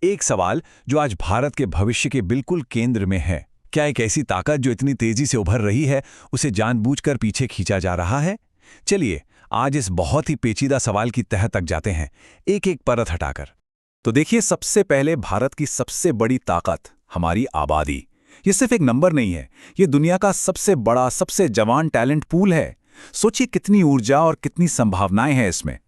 एक सवाल जो आज भारत के भविष्य के बिल्कुल केंद्र में है, क्या एक ऐसी ताकत जो इतनी तेजी से उभर रही है उसे जानबूझकर पीछे खींचा जा रहा है? चलिए आज इस बहुत ही पेचीदा सवाल की तह तक जाते हैं, एक एक परत हटाकर। तो देखिए, सबसे पहले भारत की सबसे बड़ी ताकत हमारी आबादी। ये सिर्फ एक नंबर नहीं है, ये दुनिया का सबसे बड़ा, सबसे जवान टैलेंट पूल है। सोचिए कितनी ऊर्जा और कितनी संभावनाएं हैं इसमें।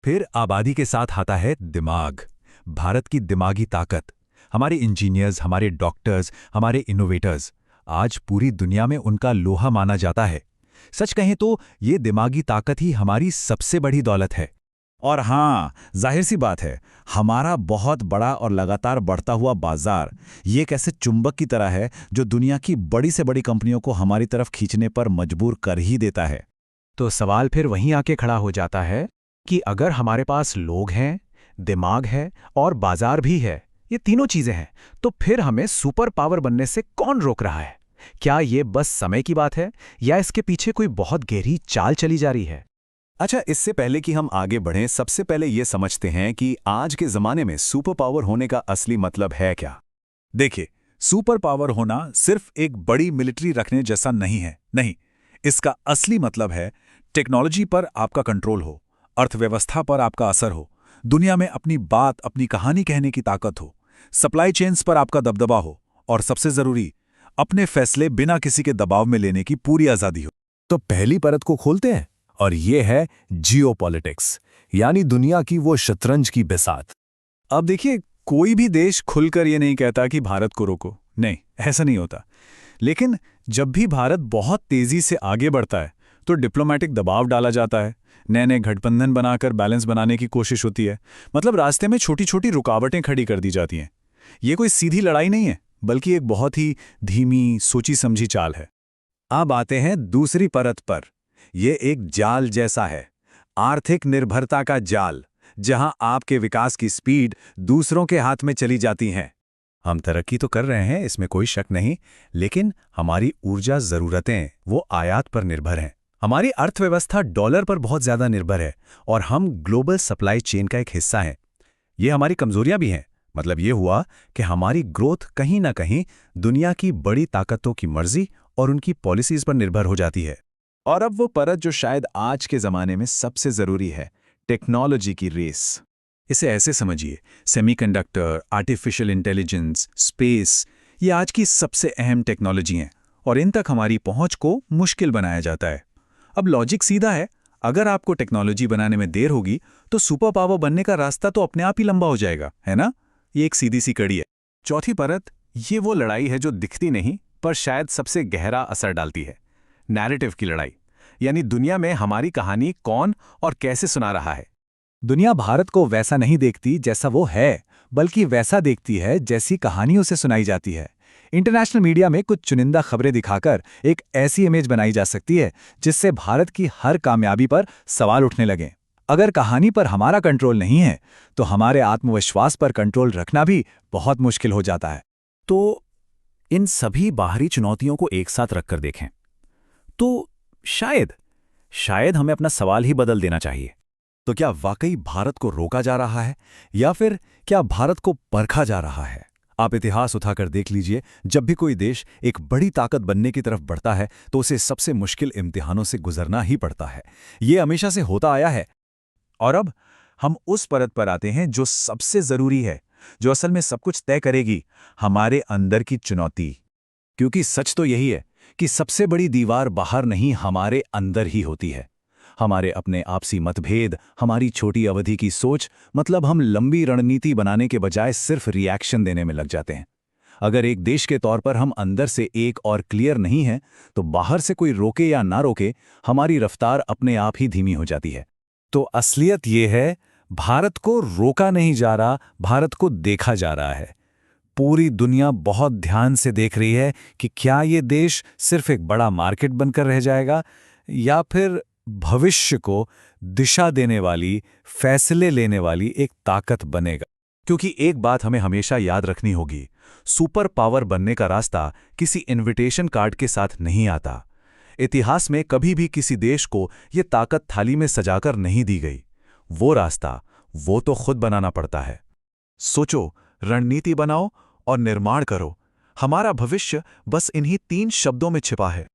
फिर आबादी के साथ आता है दिमाग, भारत की दिमागी ताकत। हमारे इंजीनियर्स, हमारे डॉक्टर्स, हमारे इनोवेटर्स, आज पूरी दुनिया में उनका लोहा माना जाता है। सच कहें तो ये दिमागी ताकत ही हमारी सबसे बड़ी दौलत है। और हाँ, जाहिर सी बात है, हमारा बहुत बड़ा और लगातार बढ़ता हुआ बाजार ये एक ऐसे चुंबक की तरह है जो दुनिया की बड़ी से बड़ी कंपनियों को हमारी तरफ खींचने पर मजबूर कर ही देता है। तो सवाल फिर वहीं आके खड़ा हो जाता है कि अगर हमारे पास लोग हैं, दिमाग है और बाजार भी है, ये तीनों चीजें हैं, तो फिर हमें सुपर पावर बनने से कौन रोक रहा है? क्या ये बस समय की बात है या इसके पीछे कोई बहुत गहरी चाल चली जा रही है? अच्छा, इससे पहले कि हम आगे बढ़ें, सबसे पहले ये समझते हैं कि आज के ज़माने में सुपर पावर होने का असली मतलब है क्या। देखिए, सुपर पावर होना सिर्फ एक बड़ी मिलिट्री रखने जैसा नहीं है। नहीं, इसका असली मतलब है टेक्नोलॉजी पर आपका कंट्रोल हो, अर्थव्यवस्था पर आपका असर हो, दुनिया में अपनी बात, अपनी कहानी कहने की ताकत हो, सप्लाई चेन्स पर आपका दबदबा हो, और सबसे जरूरी, अपने फैसले बिना किसी के दबाव में लेने की पूरी आज़ादी हो। तो पहली परत को खोलते हैं, और ये है जियोपॉलिटिक्स, यानी दुनिया की वो शतरंज की बिसात। अब देखिए, कोई भी देश खुलकर ये नहीं कहता कि भारत को रोको, नहीं, ऐसा नहीं होता। लेकिन जब भी भारत बहुत तेजी से आगे बढ़ता है तो डिप्लोमेटिक दबाव डाला जाता है, नए नए गठबंधन बनाकर बैलेंस बनाने की कोशिश होती है। मतलब रास्ते में छोटी छोटी रुकावटें खड़ी कर दी जाती हैं। ये कोई सीधी लड़ाई नहीं है, बल्कि एक बहुत ही धीमी, सोची समझी चाल है। अब आते हैं दूसरी परत पर। ये एक जाल जैसा है, आर्थिक निर्भरता का जाल, जहां आपके विकास की स्पीड दूसरों के हाथ में चली जाती है। हम तरक्की तो कर रहे हैं, इसमें कोई शक नहीं, लेकिन हमारी ऊर्जा जरूरतें वो आयात पर निर्भर हैं। हमारी अर्थव्यवस्था डॉलर पर बहुत ज्यादा निर्भर है और हम ग्लोबल सप्लाई चेन का एक हिस्सा हैं। ये हमारी कमजोरियां भी हैं। मतलब ये हुआ कि हमारी ग्रोथ कहीं ना कहीं दुनिया की बड़ी ताकतों की मर्जी और उनकी पॉलिसीज पर निर्भर हो जाती है। और अब वो परत जो शायद आज के ज़माने में सबसे ज़रूरी है, टेक्नोलॉजी की रेस। इसे ऐसे समझिए, सेमीकंडक्टर, आर्टिफिशियल इंटेलिजेंस, स्पेस, ये आज की सबसे अहम टेक्नोलॉजी हैं और इन तक हमारी पहुंच को मुश्किल बनाया जाता है। अब लॉजिक सीधा है, अगर आपको टेक्नोलॉजी बनाने में देर होगी तो सुपर पावर बनने का रास्ता तो अपने आप ही लंबा हो जाएगा, है ना? ये एक सीधी सी कड़ी है। चौथी परत, ये वो लड़ाई है जो दिखती नहीं पर शायद सबसे गहरा असर डालती है, नैरेटिव की लड़ाई। यानी दुनिया में हमारी कहानी कौन और कैसे सुना रहा है। दुनिया भारत को वैसा नहीं देखती जैसा वो है, बल्कि वैसा देखती है जैसी कहानी उसे सुनाई जाती है। इंटरनेशनल मीडिया में कुछ चुनिंदा खबरें दिखाकर एक ऐसी इमेज बनाई जा सकती है जिससे भारत की हर कामयाबी पर सवाल उठने लगें। अगर कहानी पर हमारा कंट्रोल नहीं है तो हमारे आत्मविश्वास पर कंट्रोल रखना भी बहुत मुश्किल हो जाता है। तो इन सभी बाहरी चुनौतियों को एक साथ रखकर देखें तो शायद हमें अपना सवाल ही बदल देना चाहिए। तो क्या वाकई भारत को रोका जा रहा है या फिर क्या भारत को परखा जा रहा है? आप इतिहास उठाकर देख लीजिए, जब भी कोई देश एक बड़ी ताकत बनने की तरफ बढ़ता है तो उसे सबसे मुश्किल इम्तिहानों से गुजरना ही पड़ता है। ये हमेशा से होता आया है। और अब हम उस परत पर आते हैं जो सबसे जरूरी है, जो असल में सब कुछ तय करेगी, हमारे अंदर की चुनौती। क्योंकि सच तो यही है कि सबसे बड़ी दीवार बाहर नहीं, हमारे अंदर ही होती है। हमारे अपने आपसी मतभेद, हमारी छोटी अवधि की सोच, मतलब हम लंबी रणनीति बनाने के बजाय सिर्फ रिएक्शन देने में लग जाते हैं। अगर एक देश के तौर पर हम अंदर से एक और क्लियर नहीं हैं, तो बाहर से कोई रोके या ना रोके, हमारी रफ्तार अपने आप ही धीमी हो जाती है। तो असलियत ये है, भारत को रोका नहीं जा रहा, भारत को देखा जा रहा है। पूरी दुनिया बहुत ध्यान से देख रही है कि क्या ये देश सिर्फ एक बड़ा मार्केट बनकर रह जाएगा या फिर भविष्य को दिशा देने वाली, फैसले लेने वाली एक ताकत बनेगा। क्योंकि एक बात हमें हमेशा याद रखनी होगी, सुपर पावर बनने का रास्ता किसी इनविटेशन कार्ड के साथ नहीं आता। इतिहास में कभी भी किसी देश को ये ताकत थाली में सजाकर नहीं दी गई। वो रास्ता वो तो खुद बनाना पड़ता है। सोचो, रणनीति बनाओ और निर्माण करो। हमारा भविष्य बस इन्हीं 3 शब्दों में छिपा है।